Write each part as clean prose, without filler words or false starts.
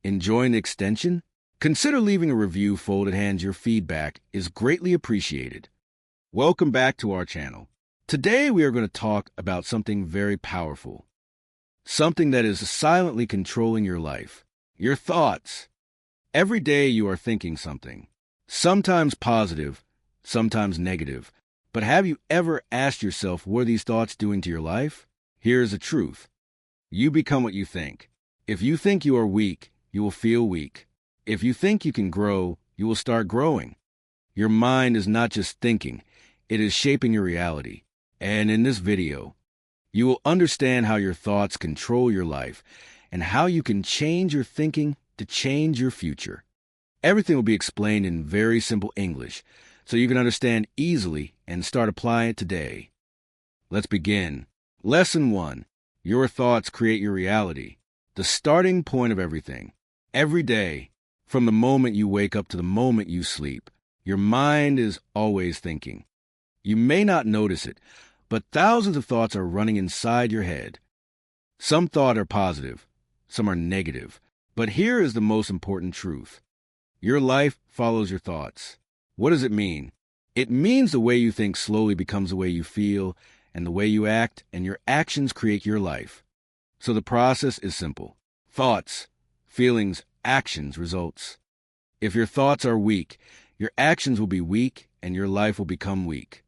Enjoying the extension? Consider leaving a review. Folded hands, your feedback is greatly appreciated. Welcome back to our channel. Today we are going to talk about something very powerful. Something that is silently controlling your life. Your thoughts. Every day you are thinking something. Sometimes positive, sometimes negative. But have you ever asked yourself what are these thoughts doing to your life? Here's the truth. You become what you think. If you think you are weak, you will feel weak. If you think you can grow, you will start growing. Your mind is not just thinking, it is shaping your reality. And in this video, you will understand how your thoughts control your life and how you can change your thinking to change your future. Everything will be explained in very simple English, so you can understand easily and start applying it today. Let's begin. Lesson 1. Your thoughts create your reality. The starting point of everything. Every day, from the moment you wake up to the moment you sleep, your mind is always thinking. You may not notice it, but thousands of thoughts are running inside your head. Some thoughts are positive, some are negative. But here is the most important truth. Your life follows your thoughts. What does it mean? It means the way you think slowly becomes the way you feel, and the way you act and your actions create your life. So the process is simple. Thoughts, feelings, actions, results. If your thoughts are weak, your actions will be weak and your life will become weak.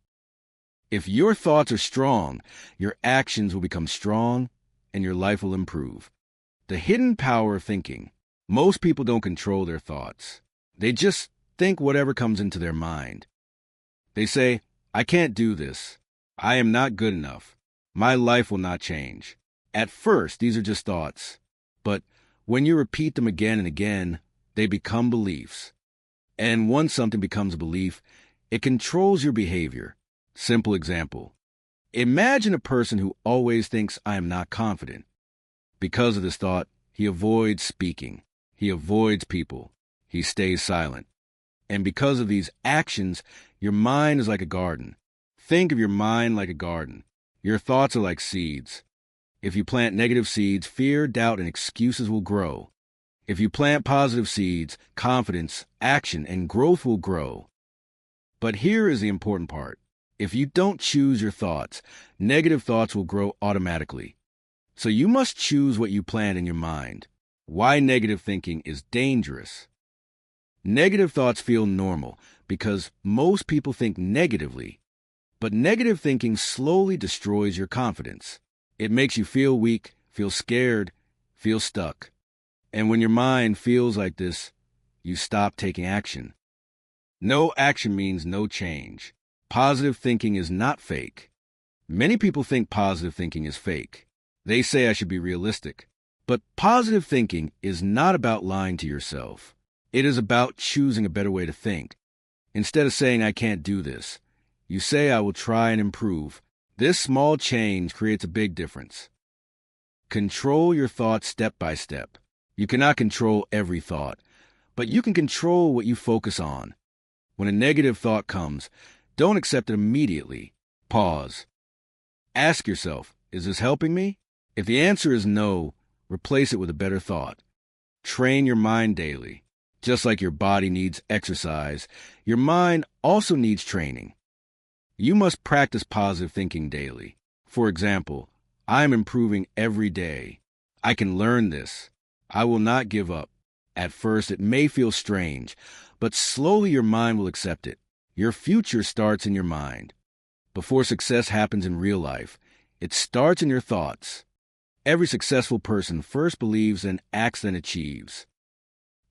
If your thoughts are strong, your actions will become strong and your life will improve. The hidden power of thinking. Most people don't control their thoughts. They just think whatever comes into their mind. They say, I can't do this. I am not good enough. My life will not change. At first, these are just thoughts. But when you repeat them again and again, they become beliefs. And once something becomes a belief, it controls your behavior. Simple example. Imagine a person who always thinks, I am not confident. Because of this thought, he avoids speaking. He avoids people. He stays silent. And because of these actions, your mind is like a garden. Think of your mind like a garden. Your thoughts are like seeds. If you plant negative seeds, fear, doubt, and excuses will grow. If you plant positive seeds, confidence, action, and growth will grow. But here is the important part. If you don't choose your thoughts, negative thoughts will grow automatically. So you must choose what you plant in your mind. Why negative thinking is dangerous. Negative thoughts feel normal because most people think negatively. But negative thinking slowly destroys your confidence. It makes you feel weak, feel scared, feel stuck. And when your mind feels like this, you stop taking action. No action means no change. Positive thinking is not fake. Many people think positive thinking is fake. They say I should be realistic. But positive thinking is not about lying to yourself. It is about choosing a better way to think. Instead of saying I can't do this, you say I will try and improve. This small change creates a big difference. Control your thoughts step by step. You cannot control every thought, but you can control what you focus on. When a negative thought comes, don't accept it immediately. Pause. Ask yourself, is this helping me? If the answer is no, replace it with a better thought. Train your mind daily. Just like your body needs exercise, your mind also needs training. You must practice positive thinking daily. For example, I am improving every day. I can learn this. I will not give up. At first, it may feel strange, but slowly your mind will accept it. Your future starts in your mind. Before success happens in real life, it starts in your thoughts. Every successful person first believes and acts then achieves.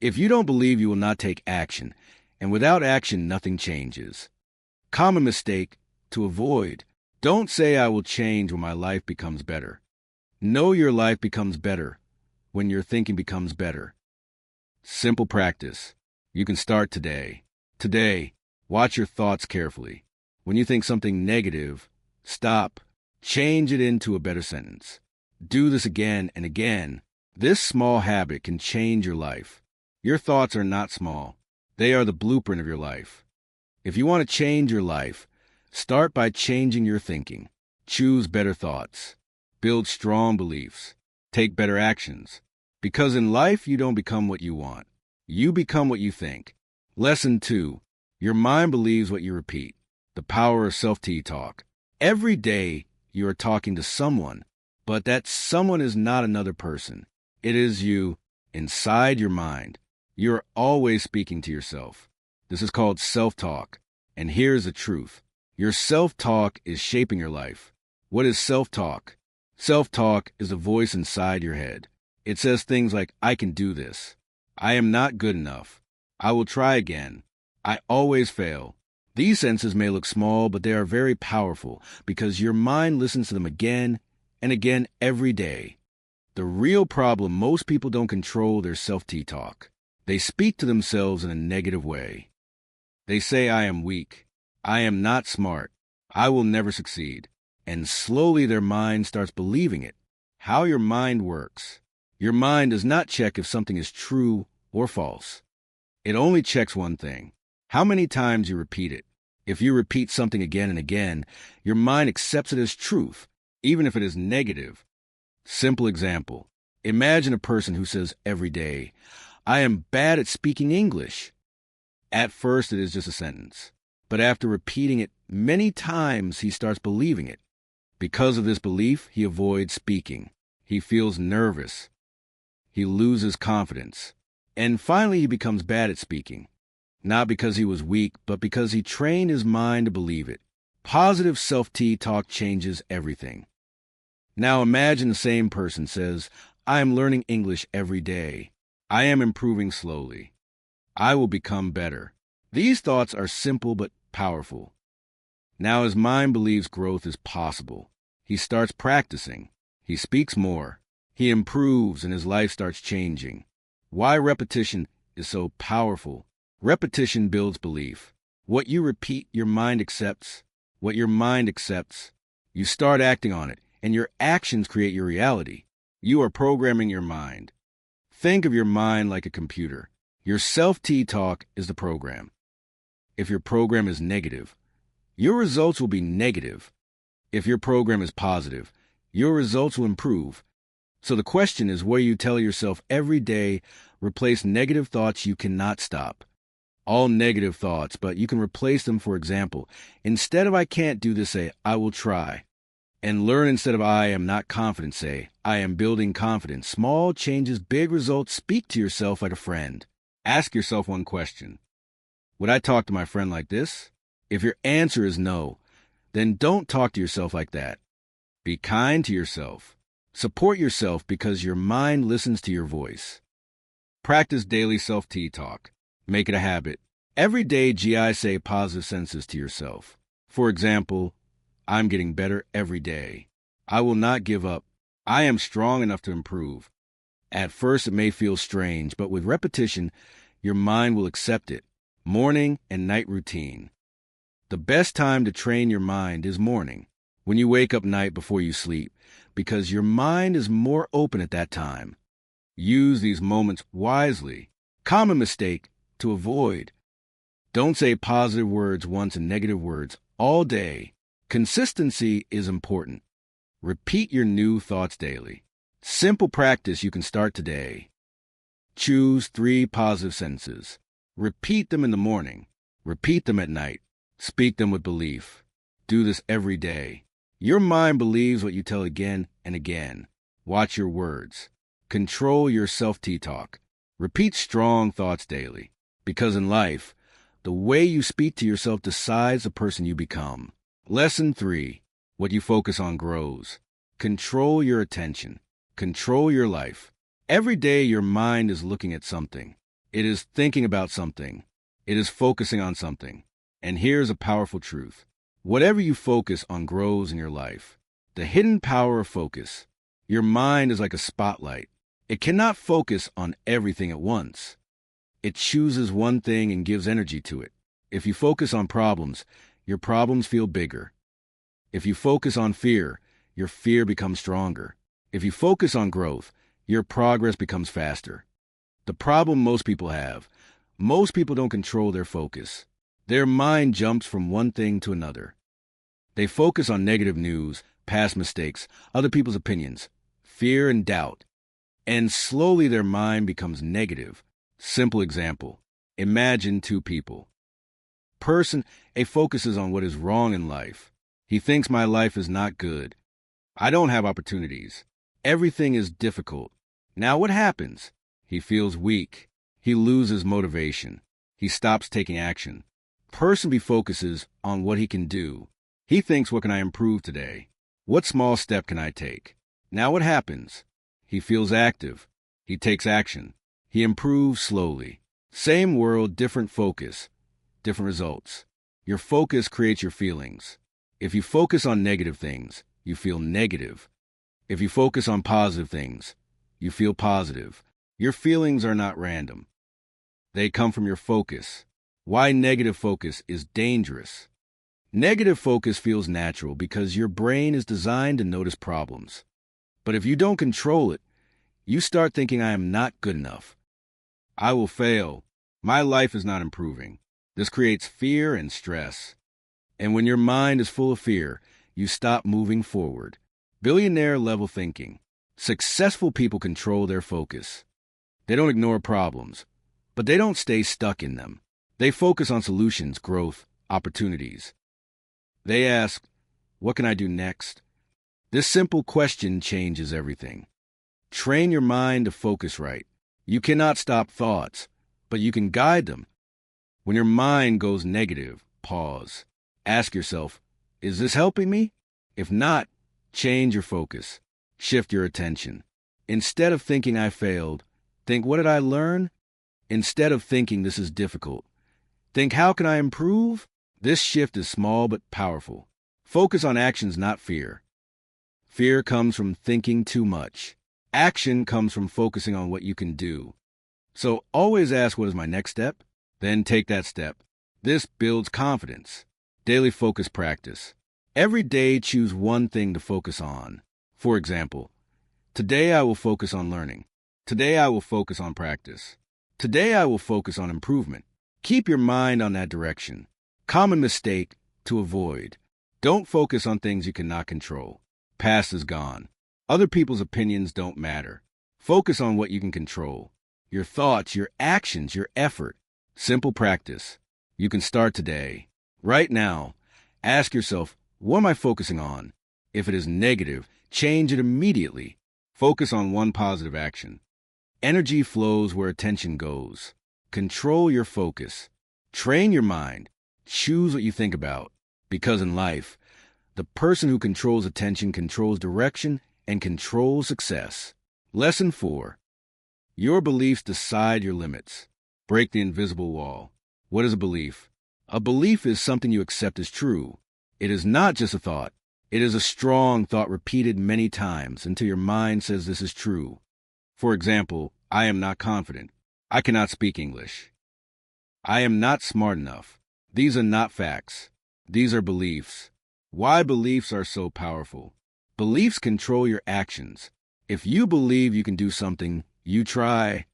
If you don't believe, you will not take action, and without action, nothing changes. Common mistake to avoid. Don't say I will change when my life becomes better. Know your life becomes better when your thinking becomes better. Simple practice. You can start today. Today, watch your thoughts carefully. When you think something negative, stop. Change it into a better sentence. Do this again and again. This small habit can change your life. Your thoughts are not small. They are the blueprint of your life. If you want to change your life, start by changing your thinking. Choose better thoughts. Build strong beliefs. Take better actions. Because in life, you don't become what you want. You become what you think. Lesson 2. Your mind believes what you repeat. The power of self-talk. Every day, you are talking to someone, but that someone is not another person. It is you, inside your mind. You're always speaking to yourself. This is called self-talk. And here's the truth. Your self-talk is shaping your life. What is self-talk? Self-talk is a voice inside your head. It says things like, I can do this. I am not good enough. I will try again. I always fail. These sentences may look small, but they are very powerful because your mind listens to them again and again every day. The real problem, most people don't control their self-talk. They speak to themselves in a negative way. They say, I am weak. I am not smart. I will never succeed. And slowly their mind starts believing it. How your mind works. Your mind does not check if something is true or false. It only checks one thing: how many times you repeat it. If you repeat something again and again, your mind accepts it as truth, even if it is negative. Simple example. Imagine a person who says every day, I am bad at speaking English. At first, it is just a sentence. But after repeating it many times, he starts believing it. Because of this belief, he avoids speaking. He feels nervous. He loses confidence. And finally, he becomes bad at speaking. Not because he was weak, but because he trained his mind to believe it. Positive self-talk changes everything. Now imagine the same person says, I am learning English every day. I am improving slowly. I will become better. These thoughts are simple but powerful. Now his mind believes growth is possible. He starts practicing. He speaks more. He improves and his life starts changing. Why repetition is so powerful? Repetition builds belief. What you repeat, your mind accepts. What your mind accepts, you start acting on it, and your actions create your reality. You are programming your mind. Think of your mind like a computer. Your self-talk is the program. If your program is negative, your results will be negative. If your program is positive, your results will improve. So the question is, where you tell yourself every day, replace negative thoughts you cannot stop. All negative thoughts, but you can replace them. For example, instead of I can't do this, say, I will try. And learn instead of I am not confident, say, I am building confidence. Small changes, big results. Speak to yourself like a friend. Ask yourself one question. Would I talk to my friend like this? If your answer is no, then don't talk to yourself like that. Be kind to yourself. Support yourself because your mind listens to your voice. Practice daily self-talk. Make it a habit. Every day, say positive sentences to yourself. For example, I'm getting better every day. I will not give up. I am strong enough to improve. At first, it may feel strange, but with repetition, your mind will accept it. Morning and night routine. The best time to train your mind is morning, when you wake up night before you sleep, because your mind is more open at that time. Use these moments wisely. Common mistake to avoid. Don't say positive words once and negative words all day. Consistency is important. Repeat your new thoughts daily. Simple practice you can start today. Choose 3 positive sentences. Repeat them in the morning. Repeat them at night. Speak them with belief. Do this every day. Your mind believes what you tell again and again. Watch your words. Control your self-talk. Repeat strong thoughts daily. Because in life, the way you speak to yourself decides the person you become. Lesson 3. What you focus on grows. Control your attention. Control your life. Every day your mind is looking at something. It is thinking about something. It is focusing on something. And here's a powerful truth. Whatever you focus on grows in your life. The hidden power of focus. Your mind is like a spotlight. It cannot focus on everything at once. It chooses one thing and gives energy to it. If you focus on problems, your problems feel bigger. If you focus on fear, your fear becomes stronger. If you focus on growth, your progress becomes faster. The problem most people have, most people don't control their focus. Their mind jumps from one thing to another. They focus on negative news, past mistakes, other people's opinions, fear and doubt. and slowly their mind becomes negative. Simple example. Imagine two people. Person A focuses on what is wrong in life. He thinks my life is not good. I don't have opportunities. Everything is difficult. Now what happens? He feels weak. He loses motivation. He stops taking action. Person B focuses on what he can do. He thinks, what can I improve today? What small step can I take? Now what happens? He feels active. He takes action. He improves slowly. Same world, different focus, different results. Your focus creates your feelings. If you focus on negative things, you feel negative. If you focus on positive things, you feel positive. Your feelings are not random. They come from your focus. Why negative focus is dangerous? Negative focus feels natural because your brain is designed to notice problems. But if you don't control it, you start thinking, I am not good enough. I will fail. My life is not improving. This creates fear and stress. And when your mind is full of fear, you stop moving forward. Billionaire level thinking. Successful people control their focus. They don't ignore problems, but they don't stay stuck in them. They focus on solutions, growth, opportunities. They ask, what can I do next? This simple question changes everything. Train your mind to focus right. You cannot stop thoughts, but you can guide them. When your mind goes negative, pause. Ask yourself, is this helping me? If not, change your focus. Shift your attention. Instead of thinking I failed, think, what did I learn? Instead of thinking this is difficult, think, how can I improve? This shift is small but powerful. Focus on actions, not fear. Fear comes from thinking too much. Action comes from focusing on what you can do. So always ask, what is my next step? Then take that step. This builds confidence. Daily focus practice. Every day choose one thing to focus on. For example, today I will focus on learning. Today I will focus on practice. Today I will focus on improvement. Keep your mind on that direction. Common mistake to avoid. Don't focus on things you cannot control. Past is gone. Other people's opinions don't matter. Focus on what you can control. Your thoughts, your actions, your effort. Simple practice. You can start today. Right now, ask yourself, what am I focusing on? If it is negative, change it immediately. Focus on one positive action. Energy flows where attention goes. Control your focus. Train your mind. Choose what you think about. Because in life, the person who controls attention controls direction and controls success. Lesson 4. Your beliefs decide your limits. Break the invisible wall. What is a belief? A belief is something you accept as true. It is not just a thought. It is a strong thought repeated many times until your mind says this is true. For example, I am not confident. I cannot speak English. I am not smart enough. These are not facts. These are beliefs. Why beliefs are so powerful? Beliefs control your actions. If you believe you can do something, you try.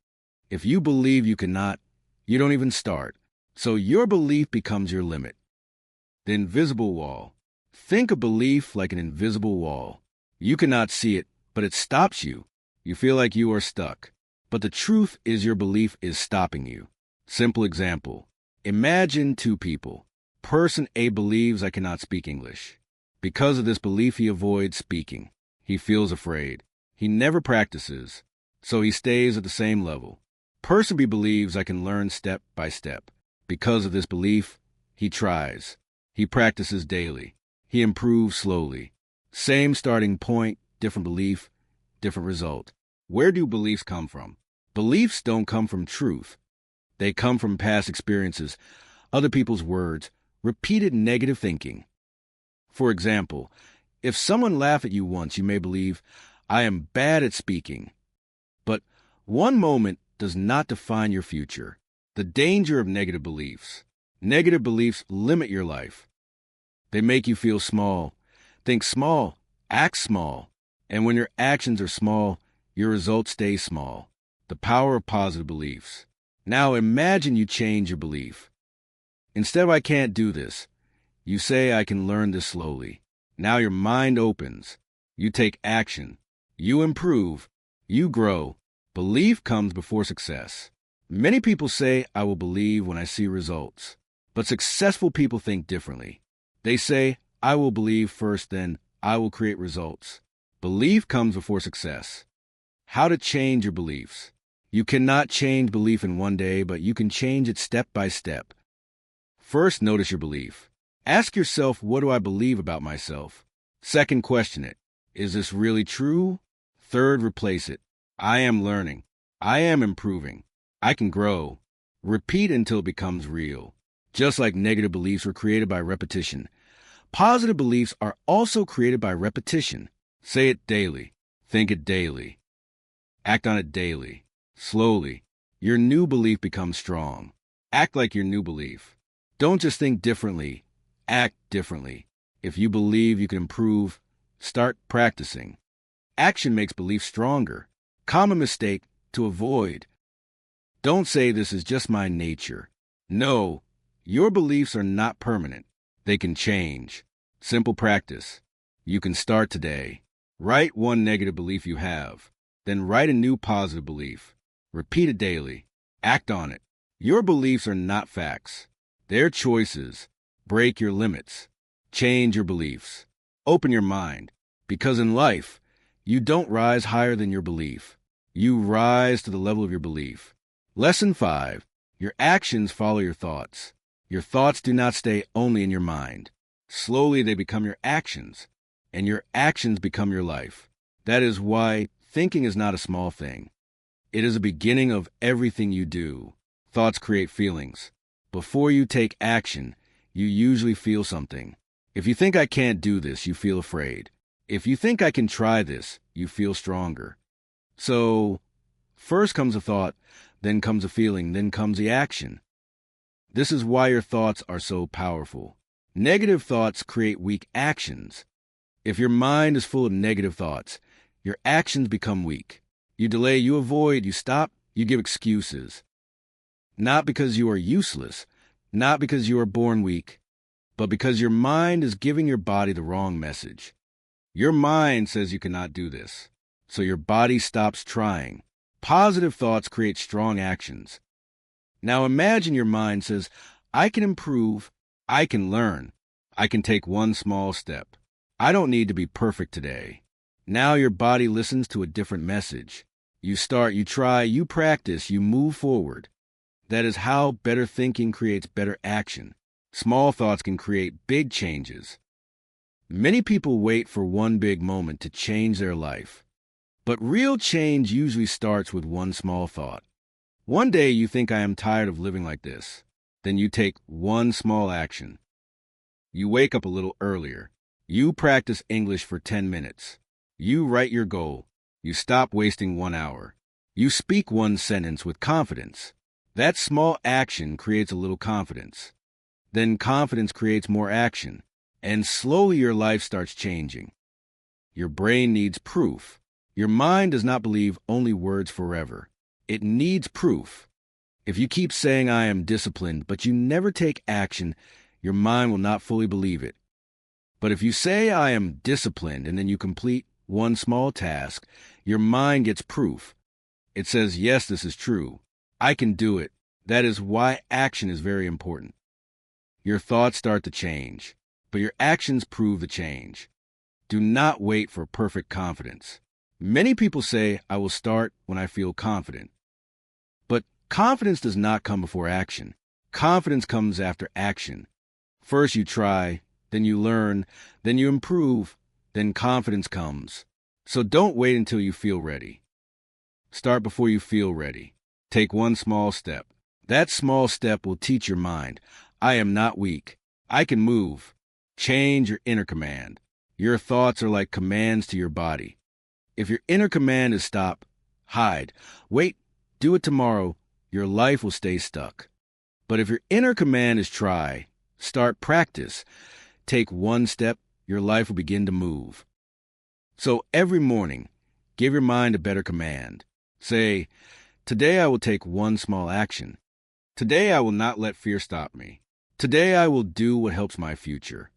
If you believe you cannot, you don't even start. So your belief becomes your limit. The invisible wall. Think of belief like an invisible wall. You cannot see it, but it stops you. You feel like you are stuck. But the truth is your belief is stopping you. Simple example. Imagine two people. Person A believes I cannot speak English. Because of this belief, he avoids speaking. He feels afraid. He never practices, so he stays at the same level. Person B believes I can learn step by step. Because of this belief, he tries. He practices daily. He improves slowly. Same starting point, different belief, different result. Where do beliefs come from? Beliefs don't come from truth. They come from past experiences, other people's words, repeated negative thinking. For example, if someone laughed at you once, you may believe, I am bad at speaking. But one moment does not define your future. The danger of negative beliefs. Negative beliefs limit your life. They make you feel small. Think small, act small. And when your actions are small, your results stay small. The power of positive beliefs. Now imagine you change your belief. Instead of I can't do this, you say I can learn this slowly. Now your mind opens. You take action. You improve. You grow. Belief comes before success. Many people say, I will believe when I see results. But successful people think differently. They say, I will believe first, then I will create results. Belief comes before success. How to change your beliefs. You cannot change belief in one day, but you can change it step by step. First, notice your belief. Ask yourself, what do I believe about myself? Second, question it. Is this really true? Third, replace it. I am learning. I am improving. I can grow. Repeat until it becomes real. Just like negative beliefs were created by repetition, positive beliefs are also created by repetition. Say it daily. Think it daily. Act on it daily. Slowly, your new belief becomes strong. Act like your new belief. Don't just think differently. Act differently. If you believe you can improve, start practicing. Action makes belief stronger. Common mistake to avoid. Don't say this is just my nature. No, your beliefs are not permanent. They can change. Simple practice. You can start today. Write one negative belief you have. Then write a new positive belief. Repeat it daily. Act on it. Your beliefs are not facts. They're choices. Break your limits. Change your beliefs. Open your mind. Because in life, you don't rise higher than your belief. You rise to the level of your belief. Lesson 5. Your actions follow your thoughts. Your thoughts do not stay only in your mind. Slowly they become your actions, and your actions become your life. That is why thinking is not a small thing. It is a beginning of everything you do. Thoughts create feelings. Before you take action, you usually feel something. If you think I can't do this, you feel afraid. If you think I can try this, you feel stronger. So, first comes a thought, then comes a feeling, then comes the action. This is why your thoughts are so powerful. Negative thoughts create weak actions. If your mind is full of negative thoughts, your actions become weak. You delay, you avoid, you stop, you give excuses. Not because you are useless, not because you are born weak, but because your mind is giving your body the wrong message. Your mind says you cannot do this, so your body stops trying. Positive thoughts create strong actions. Now imagine your mind says, I can improve, I can learn, I can take one small step. I don't need to be perfect today. Now your body listens to a different message. You start, you try, you practice, you move forward. That is how better thinking creates better action. Small thoughts can create big changes. Many people wait for one big moment to change their life. But real change usually starts with one small thought. One day you think, I am tired of living like this. Then you take one small action. You wake up a little earlier. You practice English for 10 minutes. You write your goal. You stop wasting 1 hour. You speak one sentence with confidence. That small action creates a little confidence. Then confidence creates more action. And slowly your life starts changing. Your brain needs proof. Your mind does not believe only words forever. It needs proof. If you keep saying, I am disciplined, but you never take action, your mind will not fully believe it. But if you say, I am disciplined, and then you complete one small task, your mind gets proof. It says, yes, this is true. I can do it. That is why action is very important. Your thoughts start to change, but your actions prove the change. Do not wait for perfect confidence. Many people say, I will start when I feel confident. But confidence does not come before action. Confidence comes after action. First you try, then you learn, then you improve, then confidence comes. So don't wait until you feel ready. Start before you feel ready. Take one small step. That small step will teach your mind, I am not weak. I can move. Change your inner command. Your thoughts are like commands to your body. If your inner command is stop, hide, wait, do it tomorrow, your life will stay stuck. But if your inner command is try, start, practice, take one step, your life will begin to move. So every morning, give your mind a better command. Say, today I will take one small action. Today I will not let fear stop me. Today I will do what helps my future.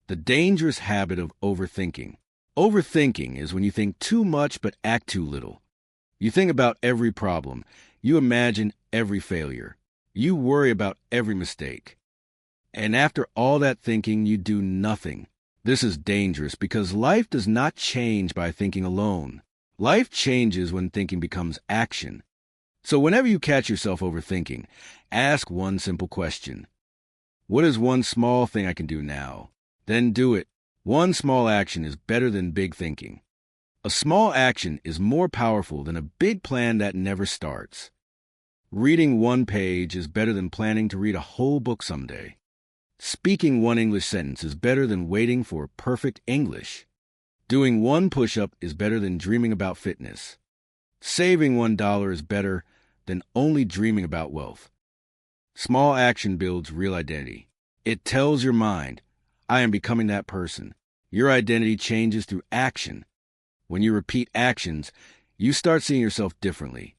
The dangerous habit of overthinking. Overthinking is when you think too much but act too little. You think about every problem. You imagine every failure. You worry about every mistake. And after all that thinking, you do nothing. This is dangerous because life does not change by thinking alone. Life changes when thinking becomes action. So whenever you catch yourself overthinking, ask one simple question. What is one small thing I can do now? Then do it. One small action is better than big thinking. A small action is more powerful than a big plan that never starts. Reading one page is better than planning to read a whole book someday. Speaking one English sentence is better than waiting for perfect English. Doing one push-up is better than dreaming about fitness. Saving $1 is better than only dreaming about wealth. Small action builds real identity. It tells your mind, I am becoming that person. Your identity changes through action. When you repeat actions, you start seeing yourself differently.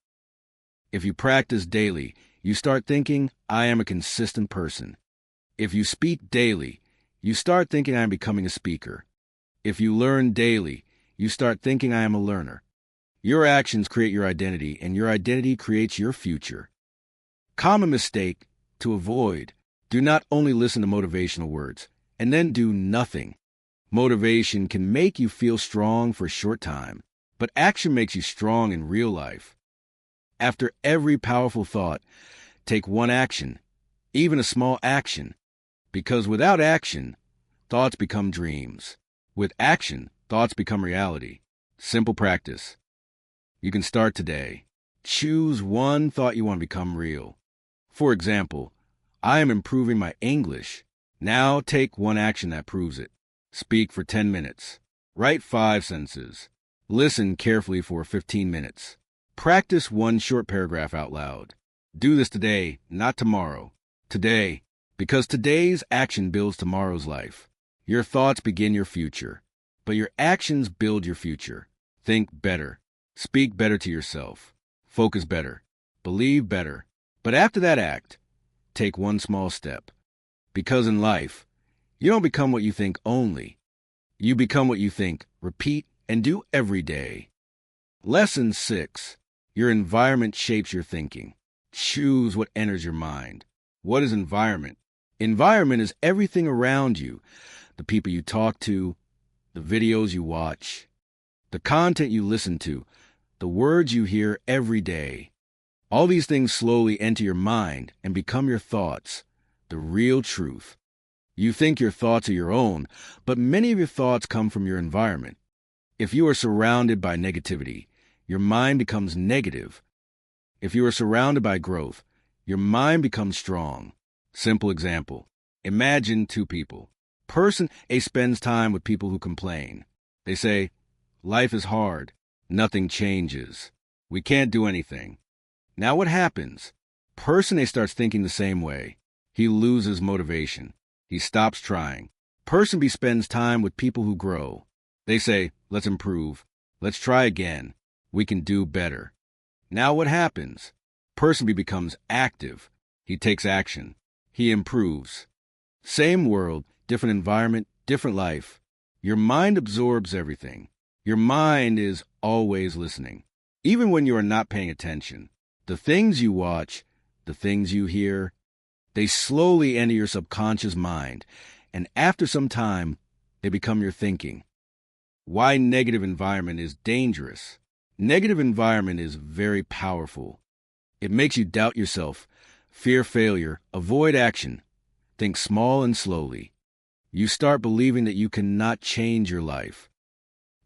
If you practice daily, you start thinking, I am a consistent person. If you speak daily, you start thinking I am becoming a speaker. If you learn daily, you start thinking I am a learner. Your actions create your identity, and your identity creates your future. Common mistake to avoid. Do not only listen to motivational words, and then do nothing. Motivation can make you feel strong for a short time, but action makes you strong in real life. After every powerful thought, take one action, even a small action. Because without action, thoughts become dreams. With action, thoughts become reality. Simple practice. You can start today. Choose one thought you want to become real. For example, I am improving my English. Now take one action that proves it. Speak for 10 minutes. Write 5 sentences. Listen carefully for 15 minutes. Practice one short paragraph out loud. Do this today, not tomorrow. Today. Because today's action builds tomorrow's life. Your thoughts begin your future, but your actions build your future. Think better. Speak better to yourself. Focus better. Believe better. But after that act, take one small step. Because in life, you don't become what you think only. You become what you think, repeat, and do every day. Lesson 6. Your environment shapes your thinking. Choose what enters your mind. What is environment? Environment is everything around you. The people you talk to, the videos you watch, the content you listen to, the words you hear every day. All these things slowly enter your mind and become your thoughts, the real truth. You think your thoughts are your own, but many of your thoughts come from your environment. If you are surrounded by negativity, your mind becomes negative. If you are surrounded by growth, your mind becomes strong. Simple example. Imagine 2 people. Person A spends time with people who complain. They say, life is hard. Nothing changes. We can't do anything. Now what happens? Person A starts thinking the same way. He loses motivation. He stops trying. Person B spends time with people who grow. They say, let's improve. Let's try again. We can do better. Now what happens? Person B becomes active. He takes action. He improves. Same world, different environment, different life. Your mind absorbs everything. Your mind is always listening. Even when you are not paying attention. The things you watch, the things you hear, they slowly enter your subconscious mind, and after some time, they become your thinking. Why negative environment is dangerous? Negative environment is very powerful. It makes you doubt yourself, fear failure, avoid action, think small and slowly. You start believing that you cannot change your life.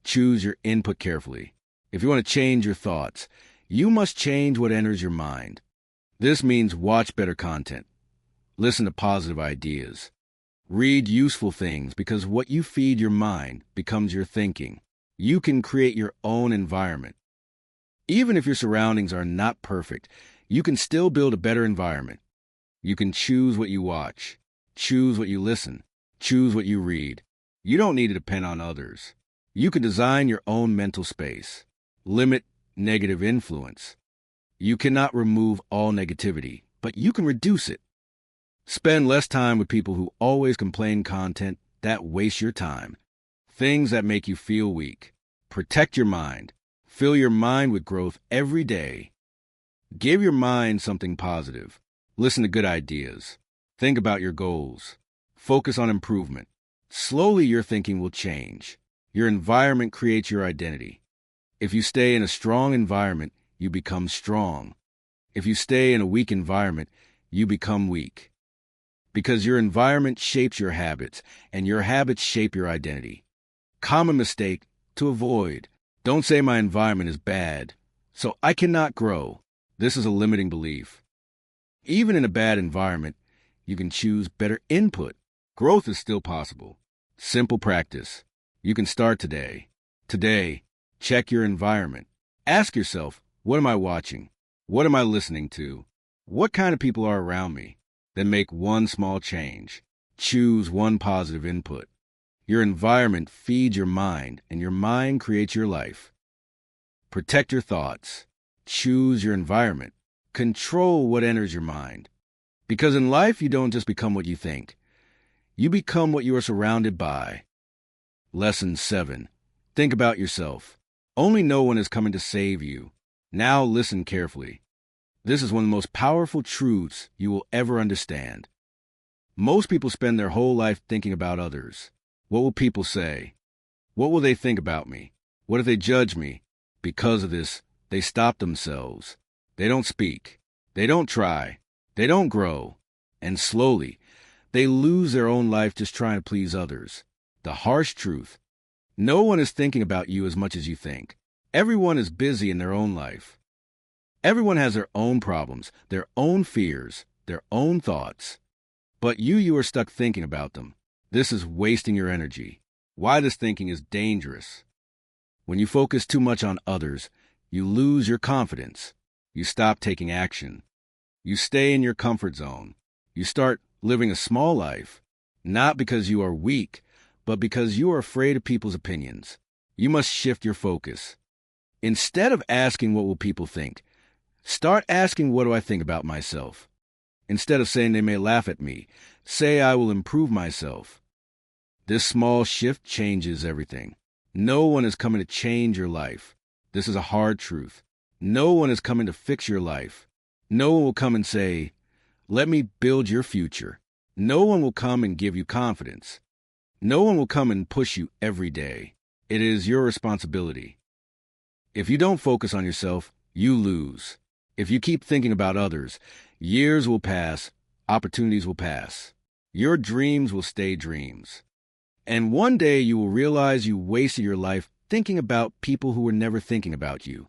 Choose your input carefully. If you want to change your thoughts, you must change what enters your mind. This means watch better content. Listen to positive ideas. Read useful things because what you feed your mind becomes your thinking. You can create your own environment. Even if your surroundings are not perfect, you can still build a better environment. You can choose what you watch, choose what you listen, choose what you read. You don't need to depend on others. You can design your own mental space. Limit negative influence. You cannot remove all negativity, but you can reduce it. Spend less time with people who always complain content that wastes your time. Things that make you feel weak. Protect your mind. Fill your mind with growth every day. Give your mind something positive. Listen to good ideas. Think about your goals. Focus on improvement. Slowly, your thinking will change. Your environment creates your identity. If you stay in a strong environment, you become strong. If you stay in a weak environment, you become weak. Because your environment shapes your habits, and your habits shape your identity. Common mistake to avoid. Don't say my environment is bad, so I cannot grow. This is a limiting belief. Even in a bad environment, you can choose better input. Growth is still possible. Simple practice. You can start today. Today, check your environment. Ask yourself, what am I watching? What am I listening to? What kind of people are around me? Then make one small change. Choose one positive input. Your environment feeds your mind, and your mind creates your life. Protect your thoughts. Choose your environment. Control what enters your mind. Because in life, you don't just become what you think. You become what you are surrounded by. Lesson 7. Think about yourself. Only no one is coming to save you. Now listen carefully. This is one of the most powerful truths you will ever understand. Most people spend their whole life thinking about others. What will people say? What will they think about me? What if they judge me? Because of this, they stop themselves. They don't speak. They don't try. They don't grow. And slowly, they lose their own life just trying to please others. The harsh truth. No one is thinking about you as much as you think. Everyone is busy in their own life. Everyone has their own problems, their own fears, their own thoughts. But you are stuck thinking about them. This is wasting your energy. Why this thinking is dangerous. When you focus too much on others, you lose your confidence. You stop taking action. You stay in your comfort zone. You start living a small life, not because you are weak, but because you are afraid of people's opinions. You must shift your focus. Instead of asking what will people think, start asking what do I think about myself. Instead of saying they may laugh at me, say I will improve myself. This small shift changes everything. No one is coming to change your life. This is a hard truth. No one is coming to fix your life. No one will come and say, let me build your future. No one will come and give you confidence. No one will come and push you every day. It is your responsibility. If you don't focus on yourself, you lose. If you keep thinking about others, years will pass, opportunities will pass. Your dreams will stay dreams. And one day you will realize you wasted your life thinking about people who were never thinking about you.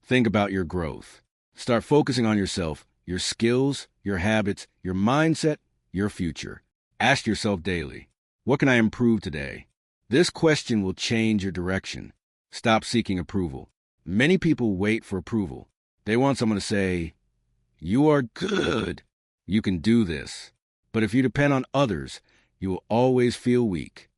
Think about your growth. Start focusing on yourself, your skills, your habits, your mindset, your future. Ask yourself daily, what can I improve today? This question will change your direction. Stop seeking approval. Many people wait for approval. They want someone to say, you are good. You can do this. But if you depend on others, you will always feel weak.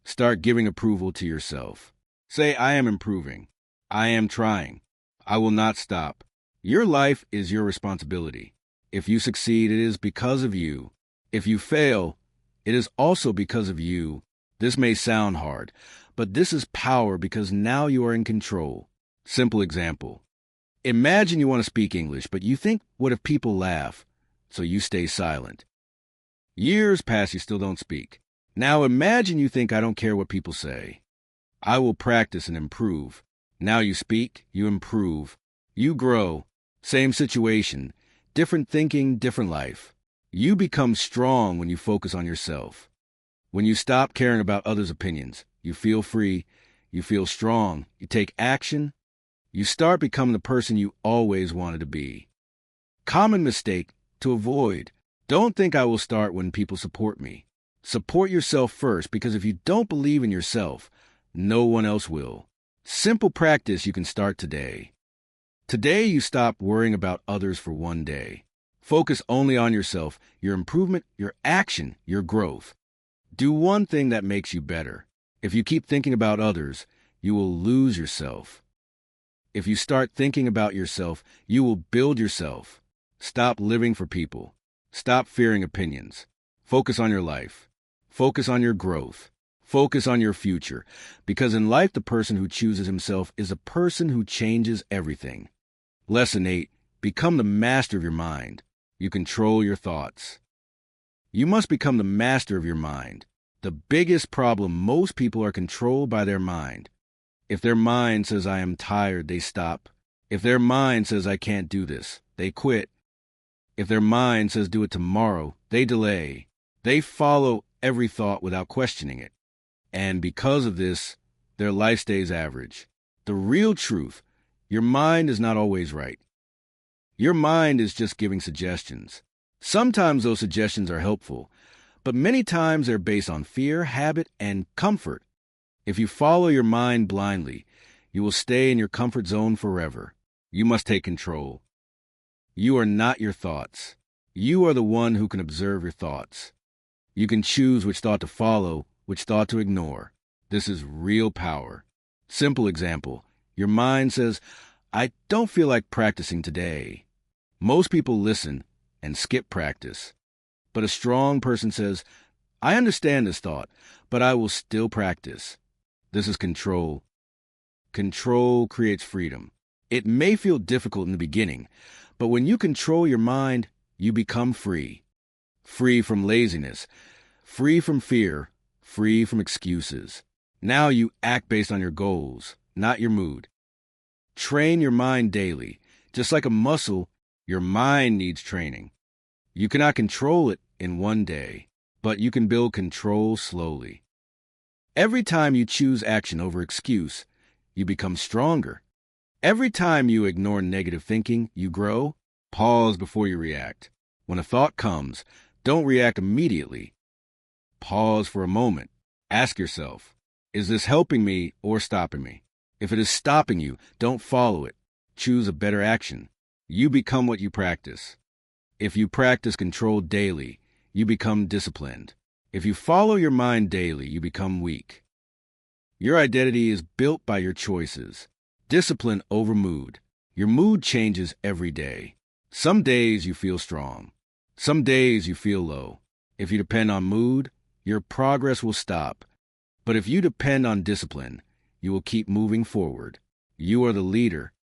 Start giving approval to yourself. Say, I am improving. I am trying. I will not stop. Your life is your responsibility. If you succeed, it is because of you. If you fail, it is also because of you. This may sound hard, but this is power because now you are in control. Simple example. Imagine you want to speak English, but you think, what if people laugh? So you stay silent. Years pass, you still don't speak. Now imagine you think, I don't care what people say. I will practice and improve. Now you speak, you improve, you grow. Same situation, different thinking, different life. You become strong when you focus on yourself. When you stop caring about others' opinions, you feel free, you feel strong, you take action, you start becoming the person you always wanted to be. Common mistake to avoid. Don't think I will start when people support me. Support yourself first, because if you don't believe in yourself, no one else will. Simple practice you can start today. Today you stop worrying about others for one day. Focus only on yourself, your improvement, your action, your growth. Do one thing that makes you better. If you keep thinking about others, you will lose yourself. If you start thinking about yourself, you will build yourself. Stop living for people. Stop fearing opinions. Focus on your life. Focus on your growth. Focus on your future, because in life, the person who chooses himself is a person who changes everything. Lesson 8. Become the master of your mind. You control your thoughts. You must become the master of your mind. The biggest problem, most people are controlled by their mind. If their mind says, I am tired, they stop. If their mind says, I can't do this, they quit. If their mind says, do it tomorrow, they delay. They follow every thought without questioning it. And because of this, their life stays average. The real truth, your mind is not always right. Your mind is just giving suggestions. Sometimes those suggestions are helpful, but many times they're based on fear, habit, and comfort. If you follow your mind blindly, you will stay in your comfort zone forever. You must take control. You are not your thoughts. You are the one who can observe your thoughts. You can choose which thought to follow, which thought to ignore. This is real power. Simple example. Your mind says, I don't feel like practicing today. Most people listen and skip practice. But a strong person says, I understand this thought, but I will still practice. This is control. Control creates freedom. It may feel difficult in the beginning, but when you control your mind, you become free. Free from laziness, free from fear, free from excuses. Now you act based on your goals, not your mood. Train your mind daily. Just like a muscle, your mind needs training. You cannot control it in one day, but you can build control slowly. Every time you choose action over excuse, you become stronger. Every time you ignore negative thinking, you grow. Pause before you react. When a thought comes, don't react immediately. Pause for a moment. Ask yourself, is this helping me or stopping me? If it is stopping you, don't follow it. Choose a better action. You become what you practice. If you practice control daily, you become disciplined. If you follow your mind daily, you become weak. Your identity is built by your choices. Discipline over mood. Your mood changes every day. Some days you feel strong. Some days you feel low. If you depend on mood, your progress will stop. But if you depend on discipline, you will keep moving forward. You are the leader.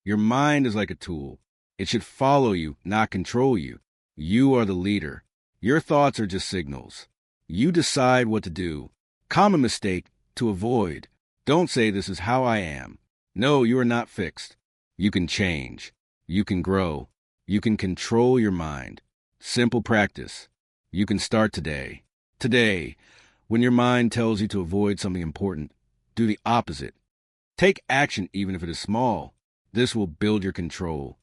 Your mind is like a tool. It should follow you, not control you. You are the leader. Your thoughts are just signals. You decide what to do. Common mistake to avoid. Don't say this is how I am. No, you are not fixed. You can change. You can grow. You can control your mind. Simple practice. You can start today. Today, when your mind tells you to avoid something important, do the opposite. Take action even if it is small. This will build your control.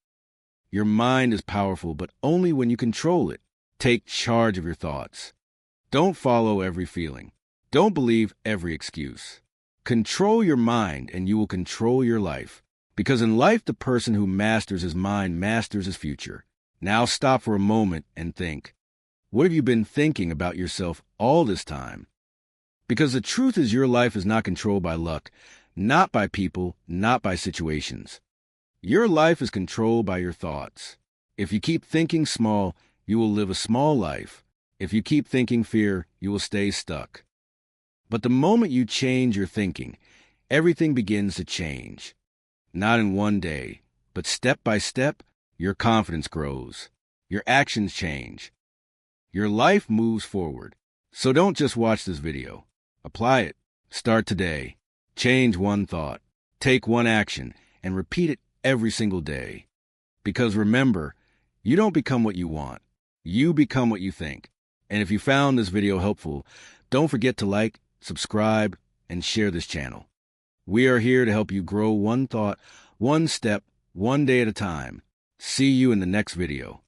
Your mind is powerful, but only when you control it. Take charge of your thoughts. Don't follow every feeling. Don't believe every excuse. Control your mind and you will control your life. Because in life, the person who masters his mind masters his future. Now stop for a moment and think. What have you been thinking about yourself all this time? Because the truth is your life is not controlled by luck, not by people, not by situations. Your life is controlled by your thoughts. If you keep thinking small, you will live a small life. If you keep thinking fear, you will stay stuck. But the moment you change your thinking, everything begins to change. Not in one day, but step by step, your confidence grows. Your actions change. Your life moves forward. So don't just watch this video. Apply it. Start today. Change one thought. Take one action and repeat it every single day. Because remember, you don't become what you want. You become what you think. And if you found this video helpful, don't forget to like, subscribe, and share this channel. We are here to help you grow one thought, one step, one day at a time. See you in the next video.